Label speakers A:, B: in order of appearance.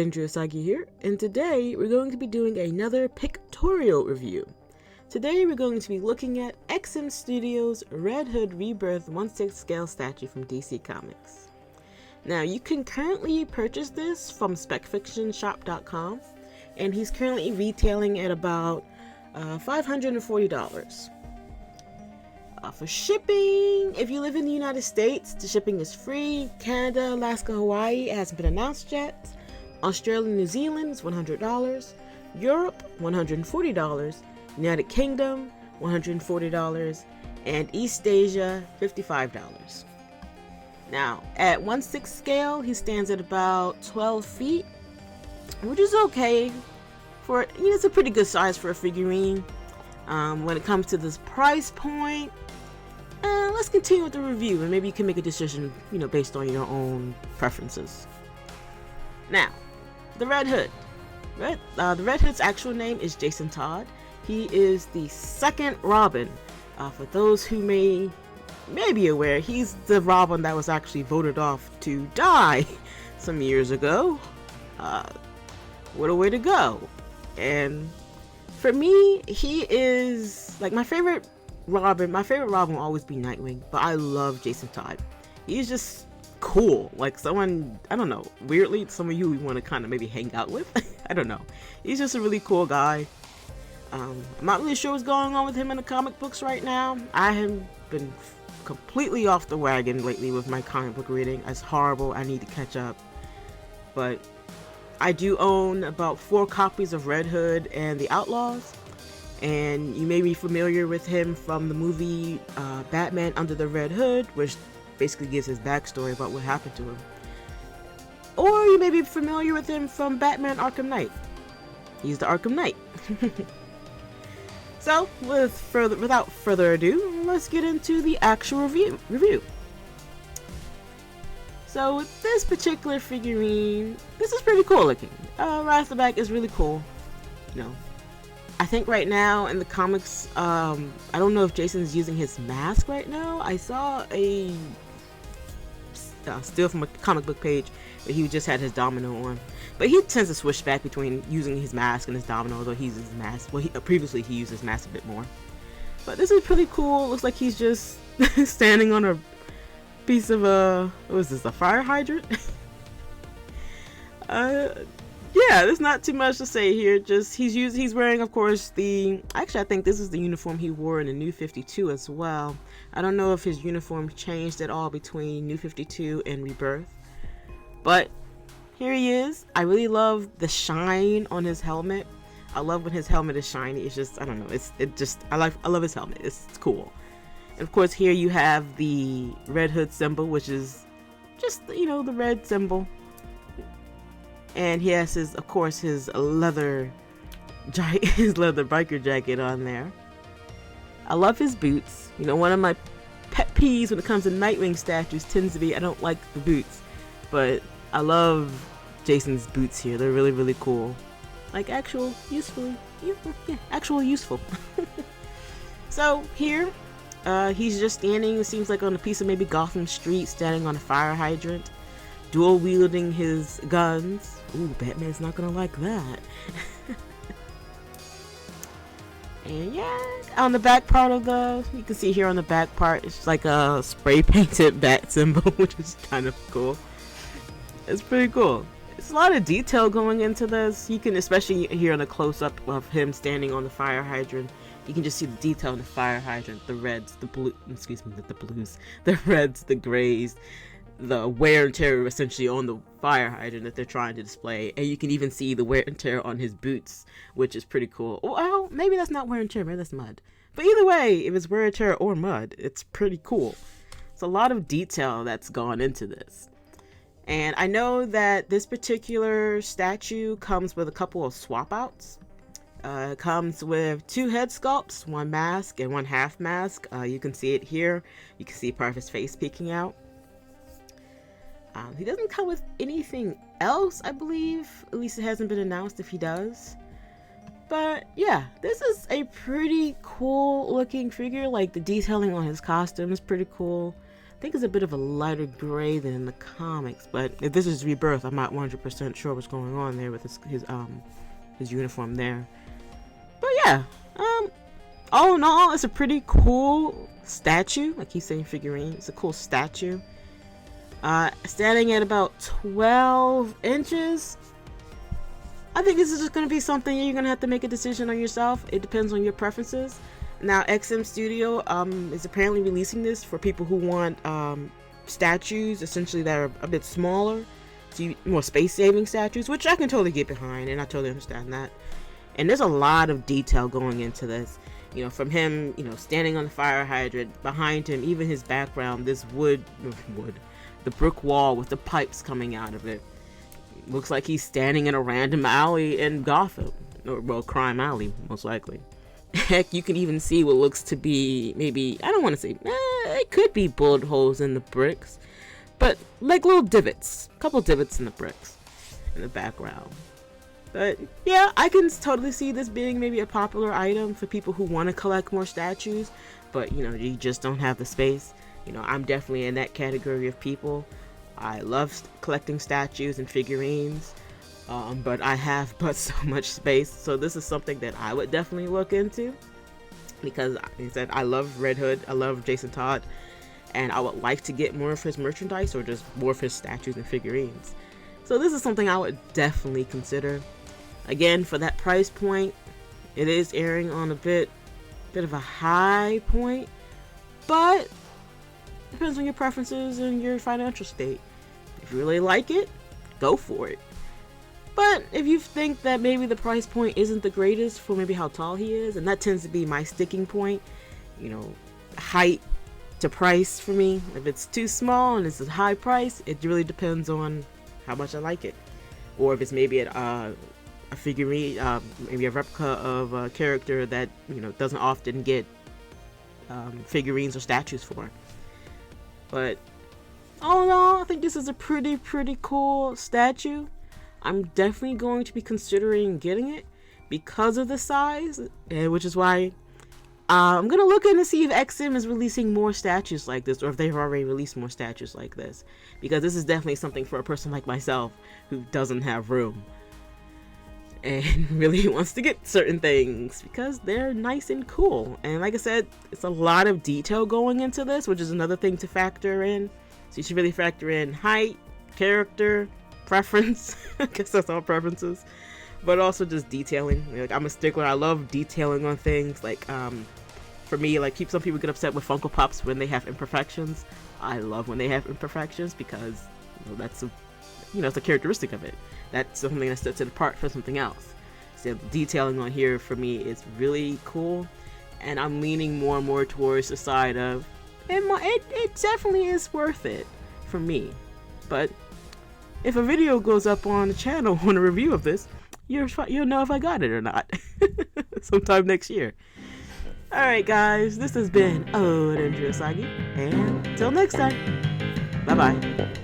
A: Andrew Asagi here, and today we're going to be doing another pictorial review. Today we're going to be looking at XM Studios' Red Hood Rebirth 1/6 scale statue from DC Comics. Now, you can currently purchase this from specfictionshop.com, and he's currently retailing at about $540. For shipping, if you live in the United States, the shipping is free. Canada, Alaska, Hawaii hasn't been announced yet. Australia and New Zealand is $100. Europe, $140. United Kingdom, $140. And East Asia, $55. Now, at 1/6 scale, he stands at about 12 feet, which is okay for, it's a pretty good size for a figurine. When it comes to this price point, let's continue with the review, and maybe you can make a decision, based on your own preferences. Now, the Red Hood. The Red Hood's actual name is Jason Todd. He is the second Robin. For those who may be aware, he's the Robin that was actually voted off to die some years ago. What a way to go. And for me, he is like my favorite Robin. My favorite Robin will always be Nightwing, but I love Jason Todd. He's just cool. Like someone, I don't know, weirdly, some of you want to kind of maybe hang out with. I don't know. He's just a really cool guy. I'm not really sure what's going on with him in the comic books right now. I have been completely off the wagon lately with my comic book reading. It's horrible. I need to catch up. But I do own about 4 copies of Red Hood and the Outlaws, and you may be familiar with him from the movie Batman Under the Red Hood, which basically gives his backstory about what happened to him. Or you may be familiar with him from Batman Arkham Knight. He's the Arkham Knight. So, without further ado, let's get into the actual review. So with this particular figurine, this is pretty cool looking. Right off the back is really cool. I think right now in the comics, I don't know if Jason's using his mask right now. I saw a still from a comic book page where he just had his domino on. But he tends to switch back between using his mask and his domino, although he uses his mask. Well, previously he used his mask a bit more. But this is pretty cool. Looks like he's just standing on a piece of a fire hydrant? Yeah, there's not too much to say here. Just he's wearing, of course, actually I think this is the uniform he wore in the New 52 as well. I don't know if his uniform changed at all between New 52 and Rebirth, but here he is. I really love the shine on his helmet. I love when his helmet is shiny. It's just, I don't know, I love his helmet. It's cool. And of course, here you have the Red Hood symbol, which is just, the red symbol. And he has his leather biker jacket on there. I love his boots. One of my pet peeves when it comes to Nightwing statues tends to be I don't like the boots. But I love Jason's boots here. They're really, really cool. Like actual useful. So here, he's just standing, it seems like on a piece of maybe Gotham Street, standing on a fire hydrant, dual wielding his guns. Ooh, Batman's not gonna like that. And yeah, on the back part you can see here on the back part, it's like a spray painted bat symbol, which is kind of cool. It's pretty cool. It's a lot of detail going into this. You can, especially here on a close-up of him standing on the fire hydrant, you can just see the detail in the fire hydrant, the reds, the blue, the blues, the reds, the grays, the wear and tear essentially on the fire hydrant that they're trying to display. And you can even see the wear and tear on his boots, which is pretty cool. Well, maybe that's not wear and tear, maybe that's mud. But either way, if it's wear and tear or mud, it's pretty cool. It's a lot of detail that's gone into this. And I know that this particular statue comes with a couple of swap outs. It comes with 2 head sculpts, 1 mask and 1 half mask. You can see it here. You can see part of his face peeking out. He doesn't come with anything else, I believe. At least it hasn't been announced if he does. But yeah, this is a pretty cool looking figure. Like the detailing on his costume is pretty cool. think it's a bit of a lighter gray than in the comics, but if this is Rebirth, I'm not 100% sure what's going on there with his uniform there. But yeah, all in all, it's a pretty cool statue. I keep saying figurine. It's a cool statue. Standing at about 12 inches. I think this is just going to be something you're going to have to make a decision on yourself. It depends on your preferences. Now, XM Studio is apparently releasing this for people who want statues, essentially, that are a bit smaller. So more space-saving statues, which I can totally get behind, and I totally understand that. And there's a lot of detail going into this. You know, from him, you know, standing on the fire hydrant, behind him, even his background, this the brick wall with the pipes coming out of it. Looks like he's standing in a random alley in Gotham. Or, well, crime alley, most likely. Heck, you can even see what looks to be, maybe, I don't want to say, it could be bullet holes in the bricks. But, like little divots. A couple divots in the bricks in the background. But, yeah, I can totally see this being maybe a popular item for people who want to collect more statues. But, you know, you just don't have the space. You know, I'm definitely in that category of people. I love collecting statues and figurines. But I have but so much space. So this is something that I would definitely look into. Because, like I said, I love Red Hood. I love Jason Todd. And I would like to get more of his merchandise or just more of his statues and figurines. So this is something I would definitely consider. Again, for that price point, it is airing on a bit of a high point, but depends on your preferences and your financial state. If you really like it, go for it. But if you think that maybe the price point isn't the greatest for maybe how tall he is, and that tends to be my sticking point, you know, height to price for me. If it's too small and it's a high price, it really depends on how much I like it. Or if it's maybe a figurine, maybe a replica of a character that, you know, doesn't often get figurines or statues for. But all in all, I think this is a pretty cool statue. I'm definitely going to be considering getting it because of the size, which is why I'm gonna look in to see if XM is releasing more statues like this, or if they've already released more statues like this, because this is definitely something for a person like myself who doesn't have room and really wants to get certain things because they're nice and cool. And like I said, it's a lot of detail going into this, which is another thing to factor in. So you should really factor in height, character, preference. I guess that's all preferences, but also just detailing. Like, I'm a stickler. I love detailing on things. Like for me, like some people get upset with Funko Pops when they have imperfections. I love when they have imperfections because, you know, that's it's a characteristic of it. That's something that sets it apart from something else. So detailing on here for me is really cool, and I'm leaning more and more towards the side of it definitely is worth it for me. But if a video goes up on the channel on a review of this, you'll know if I got it or not sometime next year. Alright guys, this has been Untitled Chapter, and until next time, bye bye.